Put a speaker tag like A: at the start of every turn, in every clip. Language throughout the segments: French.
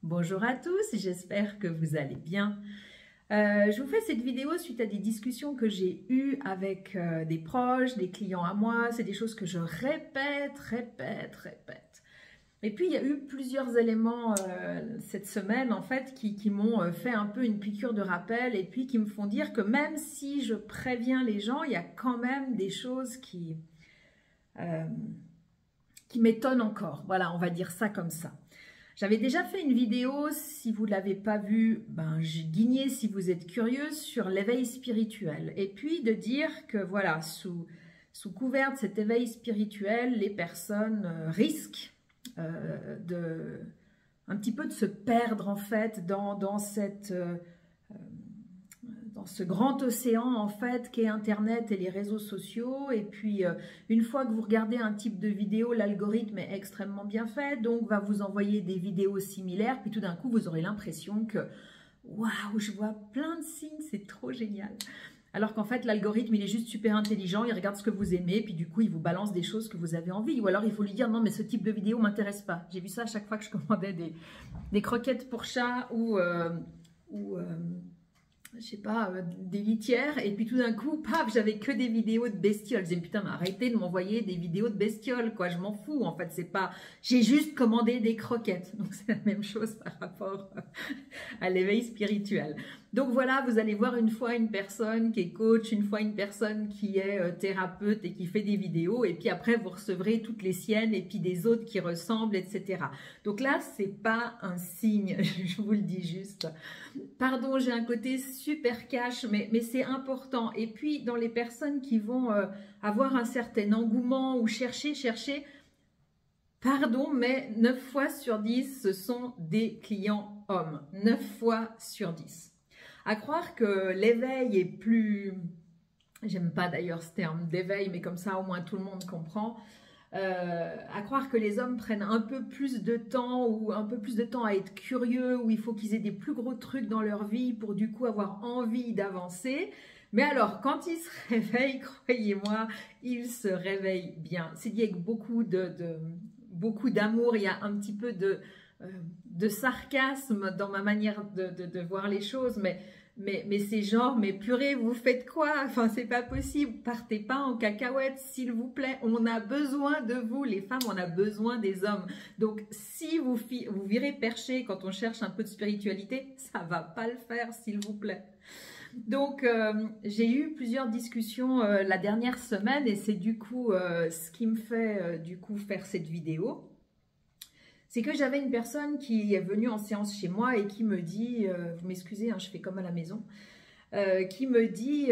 A: Bonjour à tous, j'espère que vous allez bien. Je vous fais cette vidéo suite à des discussions que j'ai eues avec des proches, des clients à moi. C'est des choses que je répète. Et puis, il y a eu plusieurs éléments cette semaine, en fait, qui m'ont fait un peu une piqûre de rappel et puis qui me font dire que même si je préviens les gens, il y a quand même des choses qui m'étonnent encore. Voilà, on va dire ça comme ça. J'avais déjà fait une vidéo, si vous ne l'avez pas vue, j'ai guigné si vous êtes curieux, sur l'éveil spirituel. Et puis de dire que voilà, sous couvert de cet éveil spirituel, les personnes risquent un petit peu de se perdre en fait dans ce grand océan en fait qu'est Internet et les réseaux sociaux. Et puis une fois que vous regardez un type de vidéo, l'algorithme est extrêmement bien fait, donc va vous envoyer des vidéos similaires, puis tout d'un coup vous aurez l'impression que waouh, je vois plein de signes, c'est trop génial. Alors qu'en fait l'algorithme il est juste super intelligent, il regarde ce que vous aimez, puis du coup il vous balance des choses que vous avez envie. Ou alors il faut lui dire non mais ce type de vidéo m'intéresse pas. J'ai vu ça à chaque fois que je commandais des croquettes pour chat ou je sais pas, des litières, et puis tout d'un coup, paf, j'avais que des vidéos de bestioles. Je disais, putain, mais arrêtez de m'envoyer des vidéos de bestioles, quoi, je m'en fous, en fait, c'est pas... J'ai juste commandé des croquettes, donc c'est la même chose par rapport à l'éveil spirituel. Donc voilà, vous allez voir une fois une personne qui est coach, une fois une personne qui est thérapeute et qui fait des vidéos, et puis après, vous recevrez toutes les siennes, et puis des autres qui ressemblent, etc. Donc là, c'est pas un signe, je vous le dis juste. Pardon, j'ai un côté super cash, mais c'est important. Et puis, dans les personnes qui vont avoir un certain engouement ou chercher, pardon, mais 9 fois sur 10, ce sont des clients hommes. 9 fois sur 10. À croire que l'éveil est plus... J'aime pas d'ailleurs ce terme d'éveil, mais comme ça, au moins tout le monde comprend. À croire que les hommes prennent un peu plus de temps ou un peu plus de temps à être curieux, ou il faut qu'ils aient des plus gros trucs dans leur vie pour du coup avoir envie d'avancer. Mais alors, quand ils se réveillent, croyez-moi, ils se réveillent bien. C'est dit avec beaucoup d'amour, il y a un petit peu de sarcasme dans ma manière de voir les choses, mais c'est genre, mais purée, vous faites quoi? Enfin, c'est pas possible. Partez pas en cacahuète, s'il vous plaît. On a besoin de vous, les femmes, on a besoin des hommes. Donc, si vous virez perché quand on cherche un peu de spiritualité, ça va pas le faire, s'il vous plaît. Donc, j'ai eu plusieurs discussions la dernière semaine et c'est du coup ce qui me fait du coup faire cette vidéo. C'est que j'avais une personne qui est venue en séance chez moi et qui me dit, vous m'excusez, hein, je fais comme à la maison, qui me dit,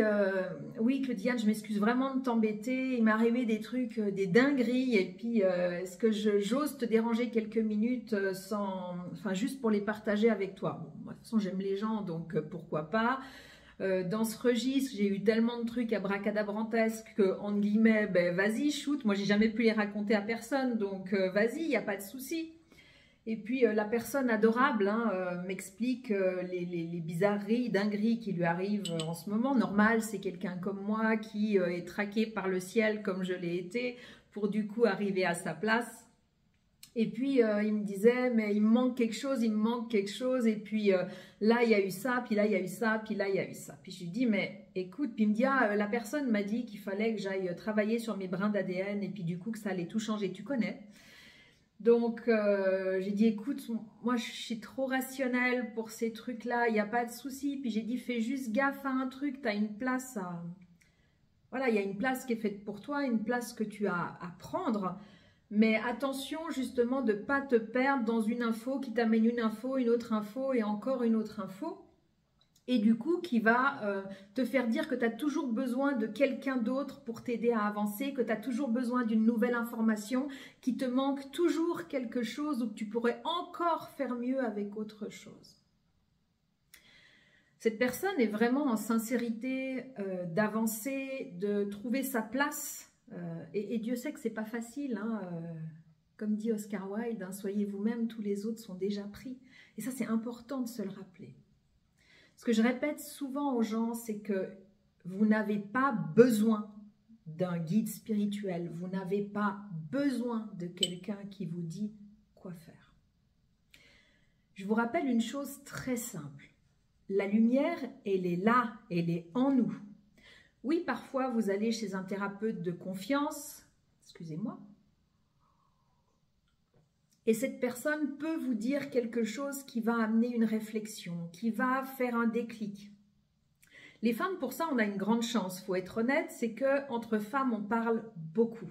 A: oui Claudiane, je m'excuse vraiment de t'embêter, il m'est arrivé des trucs, des dingueries, et puis est-ce que j'ose te déranger quelques minutes juste pour les partager avec toi? Bon, moi, de toute façon j'aime les gens, donc pourquoi pas. Dans ce registre, j'ai eu tellement de trucs abracadabrantesques que, entre guillemets, ben, vas-y, shoot, moi j'ai jamais pu les raconter à personne, donc vas-y, il n'y a pas de souci. Et puis la personne adorable m'explique les bizarreries, dingueries qui lui arrivent en ce moment. Normal, c'est quelqu'un comme moi qui est traqué par le ciel comme je l'ai été pour du coup arriver à sa place. Et puis il me disait, mais il me manque quelque chose, et puis là il y a eu ça, puis là il y a eu ça, puis là il y a eu ça. Puis je lui dis, mais écoute, puis il me dit, ah, la personne m'a dit qu'il fallait que j'aille travailler sur mes brins d'ADN, et puis du coup que ça allait tout changer, tu connais. Donc, j'ai dit, écoute, moi, je suis trop rationnelle pour ces trucs-là, il n'y a pas de souci. Puis j'ai dit, fais juste gaffe à un truc, tu as une place à... Voilà, il y a une place qui est faite pour toi, une place que tu as à prendre. Mais attention, justement, de ne pas te perdre dans une info qui t'amène une info, une autre info et encore une autre info. Et du coup, qui va te faire dire que tu as toujours besoin de quelqu'un d'autre pour t'aider à avancer, que tu as toujours besoin d'une nouvelle information, qu'il te manque toujours quelque chose ou que tu pourrais encore faire mieux avec autre chose. Cette personne est vraiment en sincérité d'avancer, de trouver sa place. Et Dieu sait que ce n'est pas facile, hein, comme dit Oscar Wilde, hein, soyez vous-même, tous les autres sont déjà pris. Et ça, c'est important de se le rappeler. Ce que je répète souvent aux gens, c'est que vous n'avez pas besoin d'un guide spirituel. Vous n'avez pas besoin de quelqu'un qui vous dit quoi faire. Je vous rappelle une chose très simple. La lumière, elle est là, elle est en nous. Oui, parfois, vous allez chez un thérapeute de confiance, excusez-moi, et cette personne peut vous dire quelque chose qui va amener une réflexion, qui va faire un déclic. Les femmes, pour ça, on a une grande chance, il faut être honnête, c'est qu'entre femmes, on parle beaucoup.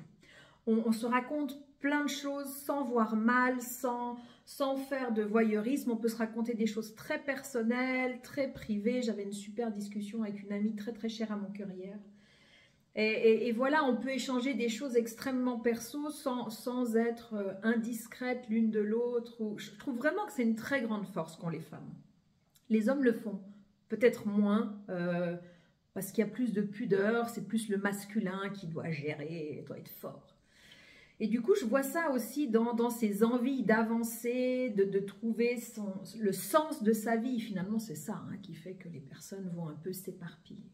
A: On se raconte plein de choses sans voir mal, sans faire de voyeurisme. On peut se raconter des choses très personnelles, très privées. J'avais une super discussion avec une amie très très chère à mon cœur hier. Et voilà, on peut échanger des choses extrêmement perso sans être indiscrètes l'une de l'autre. Je trouve vraiment que c'est une très grande force qu'ont les femmes. Les hommes le font, peut-être moins, parce qu'il y a plus de pudeur, c'est plus le masculin qui doit gérer, doit être fort. Et du coup, je vois ça aussi dans ces envies d'avancer, de trouver le sens de sa vie. Finalement, c'est ça qui fait que les personnes vont un peu s'éparpiller.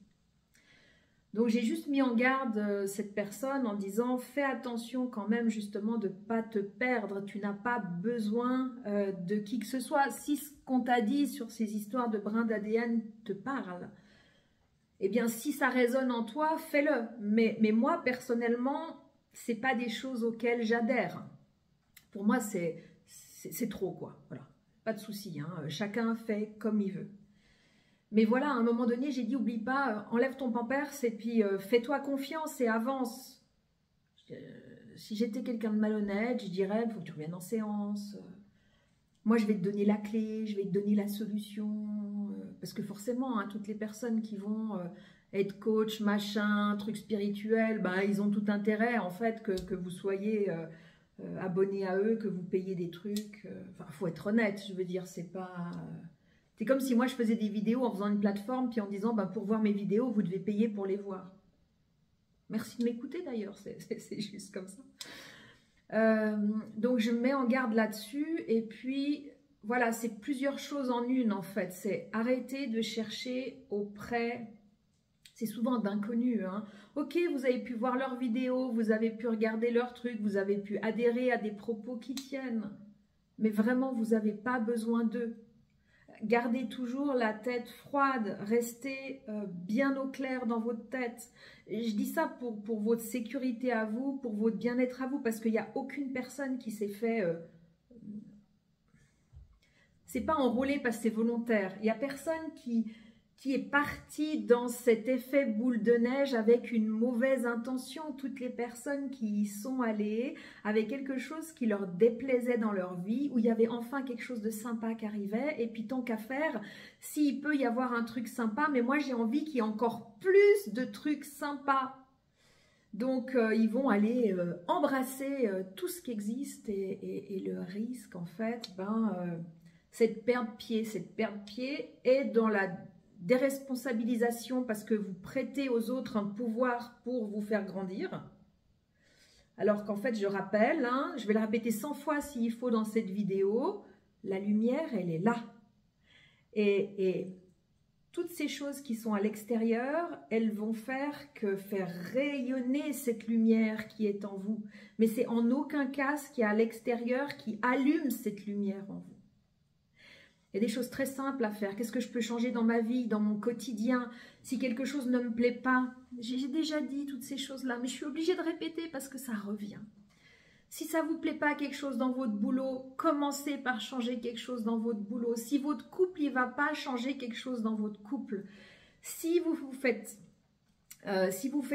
A: Donc, j'ai juste mis en garde cette personne en disant « Fais attention quand même justement de ne pas te perdre. Tu n'as pas besoin de qui que ce soit. Si ce qu'on t'a dit sur ces histoires de brins d'ADN te parle, eh bien, si ça résonne en toi, fais-le. Mais moi, personnellement, ce n'est pas des choses auxquelles j'adhère. Pour moi, c'est trop, quoi. Voilà. Pas de souci, chacun fait comme il veut. Mais voilà, à un moment donné, j'ai dit, oublie pas, enlève ton pampers et puis fais-toi confiance et avance. Si j'étais quelqu'un de malhonnête, je dirais, il faut que tu reviennes en séance. Moi, je vais te donner la clé, je vais te donner la solution. Parce que forcément, toutes les personnes qui vont être coach, machin, truc spirituel, ils ont tout intérêt, en fait, que vous soyez abonné à eux, que vous payez des trucs. Enfin, faut être honnête, je veux dire, c'est pas... C'est comme si moi je faisais des vidéos en faisant une plateforme puis en disant pour voir mes vidéos vous devez payer pour les voir. Merci de m'écouter d'ailleurs, c'est juste comme ça. Donc je me mets en garde là-dessus et puis voilà, c'est plusieurs choses en une en fait. C'est arrêter de chercher auprès, c'est souvent d'inconnus. Ok, vous avez pu voir leurs vidéos, vous avez pu regarder leurs trucs, vous avez pu adhérer à des propos qui tiennent, mais vraiment vous n'avez pas besoin d'eux. Gardez toujours la tête froide, restez bien au clair dans votre tête. Je dis ça pour votre sécurité à vous, pour votre bien-être à vous, parce qu'il n'y a aucune personne qui s'est fait... c'est pas enrôlé parce que c'est volontaire. Il n'y a personne qui est parti dans cet effet boule de neige avec une mauvaise intention. Toutes les personnes qui y sont allées avec quelque chose qui leur déplaisait dans leur vie, où il y avait enfin quelque chose de sympa qui arrivait, et puis tant qu'à faire, s'il peut y avoir un truc sympa, mais moi j'ai envie qu'il y ait encore plus de trucs sympas. Donc ils vont aller embrasser tout ce qui existe, et le risque en fait, c'est de perdre pied. Cette perte pied est dans la déresponsabilisation parce que vous prêtez aux autres un pouvoir pour vous faire grandir. Alors qu'en fait, je rappelle, je vais le répéter 100 fois s'il faut dans cette vidéo, la lumière, elle est là. Et toutes ces choses qui sont à l'extérieur, elles vont faire rayonner cette lumière qui est en vous. Mais c'est en aucun cas ce qui est à l'extérieur qui allume cette lumière en vous. Il y a des choses très simples à faire. Qu'est-ce que je peux changer dans ma vie, dans mon quotidien? Si quelque chose ne me plaît pas, j'ai déjà dit toutes ces choses-là, mais je suis obligée de répéter parce que ça revient. Si ça ne vous plaît pas quelque chose dans votre boulot, commencez par changer quelque chose dans votre boulot. Si votre couple ne va pas, changer quelque chose dans votre couple. Si vous faites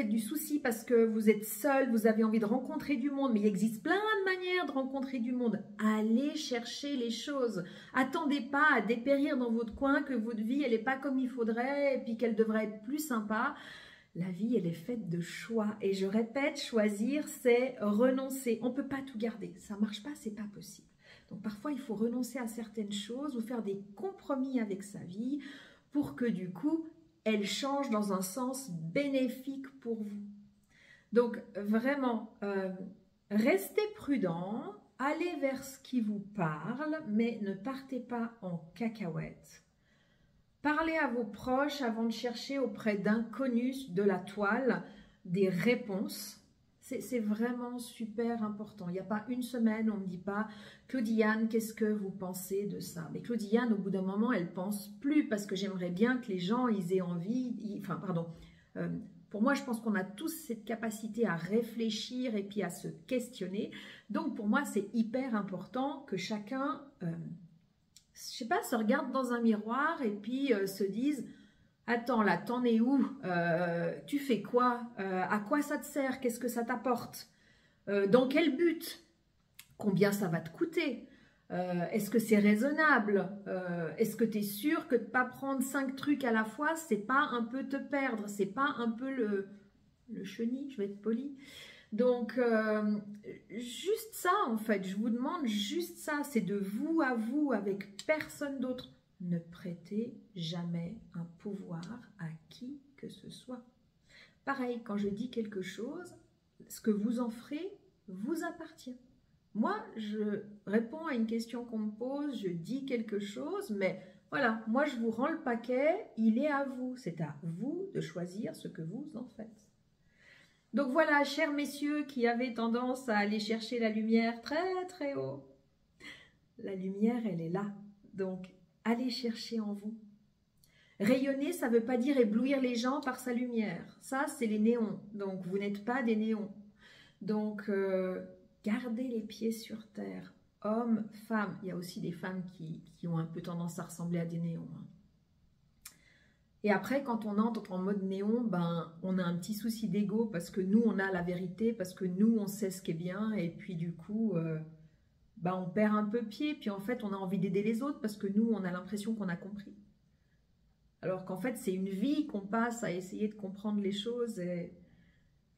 A: du souci parce que vous êtes seul, vous avez envie de rencontrer du monde, mais il existe plein de manières de rencontrer du monde, allez chercher les choses. Attendez pas à dépérir dans votre coin, que votre vie, elle n'est pas comme il faudrait, et puis qu'elle devrait être plus sympa. La vie, elle est faite de choix. Et je répète, choisir, c'est renoncer. On ne peut pas tout garder. Ça ne marche pas, c'est pas possible. Donc parfois, il faut renoncer à certaines choses ou faire des compromis avec sa vie pour que du coup, elle change dans un sens bénéfique pour vous. Donc vraiment, restez prudent, allez vers ce qui vous parle, mais ne partez pas en cacahuète. Parlez à vos proches avant de chercher auprès d'inconnus de la toile des réponses. C'est vraiment super important. Il n'y a pas une semaine, on ne me dit pas « Claudiane, qu'est-ce que vous pensez de ça ?» Mais Claudiane, au bout d'un moment, elle pense plus parce que j'aimerais bien que les gens, ils aient envie... Enfin, pardon. Pour moi, je pense qu'on a tous cette capacité à réfléchir et puis à se questionner. Donc, pour moi, c'est hyper important que chacun, je sais pas, se regarde dans un miroir et puis se dise... Attends, là, t'en es où? Tu fais quoi? À quoi ça te sert? Qu'est-ce que ça t'apporte? Dans quel but? Combien ça va te coûter? Est-ce que c'est raisonnable? Est-ce que tu es sûr que de ne pas prendre 5 trucs à la fois, c'est pas un peu te perdre? C'est pas un peu le chenil, je vais être polie. Donc, juste ça, en fait, je vous demande juste ça, c'est de vous à vous, avec personne d'autre. Ne prêtez jamais un pouvoir à qui que ce soit. Pareil, quand je dis quelque chose, ce que vous en ferez vous appartient. Moi, je réponds à une question qu'on me pose, je dis quelque chose, mais voilà, moi je vous rends le paquet, il est à vous. C'est à vous de choisir ce que vous en faites. Donc voilà, chers messieurs qui avaient tendance à aller chercher la lumière très très haut, la lumière, elle est là. Donc, allez chercher en vous. Rayonner, ça ne veut pas dire éblouir les gens par sa lumière. Ça, c'est les néons. Donc, vous n'êtes pas des néons. Donc, gardez les pieds sur terre. Hommes, femmes. Il y a aussi des femmes qui ont un peu tendance à ressembler à des néons. Et après, quand on entre en mode néon, ben, on a un petit souci d'ego parce que nous, on a la vérité, parce que nous, on sait ce qui est bien. Et puis, du coup... ben on perd un peu pied, puis en fait, on a envie d'aider les autres parce que nous, on a l'impression qu'on a compris. Alors qu'en fait, c'est une vie qu'on passe à essayer de comprendre les choses.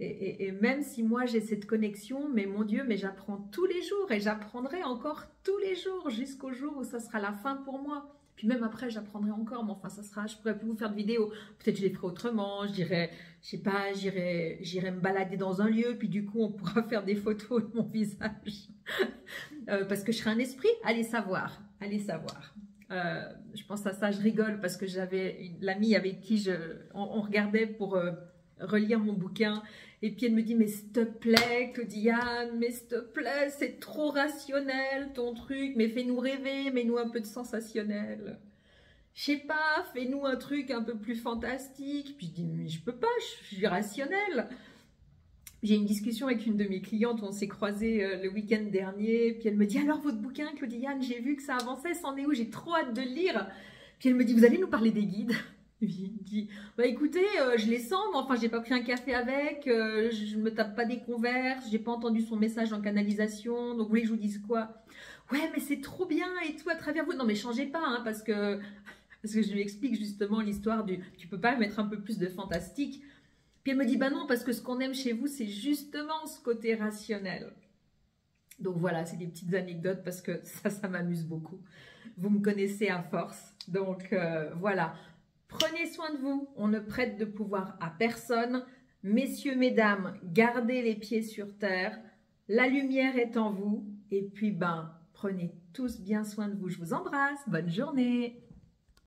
A: Et même si moi, j'ai cette connexion, mais mon Dieu, mais j'apprends tous les jours et j'apprendrai encore tous les jours jusqu'au jour où ça sera la fin pour moi. Puis même après, j'apprendrai encore, mais enfin, ça sera, je pourrais plus vous faire de vidéos. Peut-être je les ferai autrement, je dirais, je sais pas, j'irai me balader dans un lieu, puis du coup, on pourra faire des photos de mon visage. Parce que je serai un esprit, allez savoir, allez savoir. Je pense à ça, je rigole parce que j'avais l'amie avec qui on regardait pour relire mon bouquin. Et puis elle me dit, mais s'il te plaît, Claudiane, mais s'il te plaît, c'est trop rationnel ton truc, mais fais-nous rêver, mets-nous un peu de sensationnel. Je sais pas, fais-nous un truc un peu plus fantastique. Puis je dis, mais je peux pas, je suis rationnelle. J'ai une discussion avec une de mes clientes, on s'est croisés le week-end dernier, puis elle me dit, alors votre bouquin, Claudiane, j'ai vu que ça avançait, c'en est où? J'ai trop hâte de le lire. Puis elle me dit, vous allez nous parler des guides? Je lui dis, bah écoutez, je les sens, mais enfin, j'ai pas pris un café avec, je me tape pas des converses, j'ai pas entendu son message en canalisation, donc vous voulez que je vous dise quoi? Ouais, mais c'est trop bien et tout à travers vous. Non, mais changez pas, hein, parce que je lui explique justement l'histoire du, tu peux pas mettre un peu plus de fantastique. Puis elle me dit, bah non, parce que ce qu'on aime chez vous, c'est justement ce côté rationnel. Donc voilà, c'est des petites anecdotes parce que ça m'amuse beaucoup. Vous me connaissez à force. Donc voilà. Prenez soin de vous, on ne prête de pouvoir à personne. Messieurs, mesdames, gardez les pieds sur terre. La lumière est en vous. Et puis, ben, prenez tous bien soin de vous. Je vous embrasse. Bonne journée.